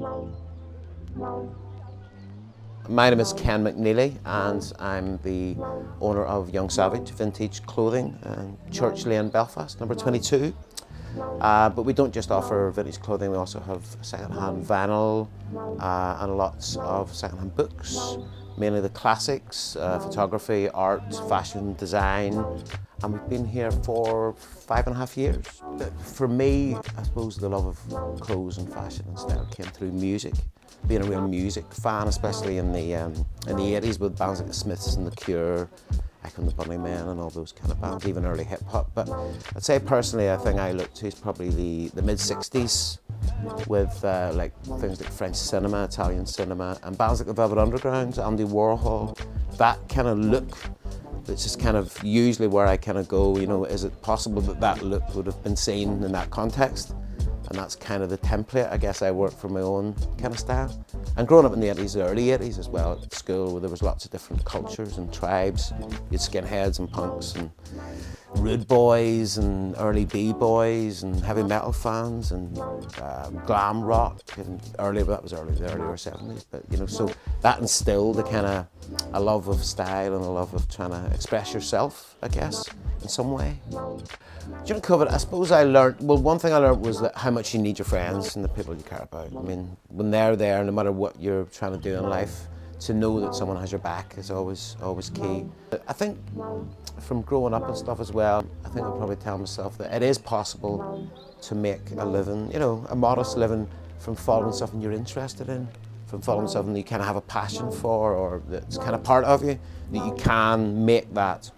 My name is Ken McNeilly and I'm the owner of Young Savage Vintage Clothing in Church Lane, Belfast, number 22. But we don't just offer vintage clothing, we also have second-hand vinyl and lots of second-hand books, mainly the classics, photography, art, fashion, design. And we've been here for 5.5 years. For me, I suppose the love of clothes and fashion and style came through music. Being a real music fan, especially in the 80s with bands like the Smiths and the Cure, Echo and the Bunnymen and all those kind of bands, even early hip hop. But I'd say personally, I think I look to is probably the mid 60s with like things like French cinema, Italian cinema, and bands like the Velvet Underground, Andy Warhol. That kind of look, it's just kind of usually where I kind of go, you know, is it possible that that look would have been seen in that context? And that's kind of the template. I guess I work for my own kind of style. And growing up in the 80s, the early 80s as well, at school, where there was lots of different cultures and tribes. You had skinheads and punks and rude boys and early b-boys and heavy metal fans and glam rock and the earlier 70s. But you know, so that instilled a love of style and a love of trying to express yourself, I guess, in some way. During COVID, I suppose I learned, well, one thing I learned was that how much you need your friends and the people you care about. I mean, when they're there, no matter what you're trying to do in life, to know that someone has your back is always key. I think from growing up and stuff as well, I think I'll probably tell myself that it is possible to make a living, you know, a modest living from following something you're interested in, from following something that you kind of have a passion for or that's kind of part of you, that you can make that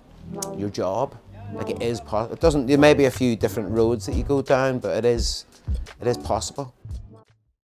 your job. Like it is possible. There may be a few different roads that you go down, but it is possible.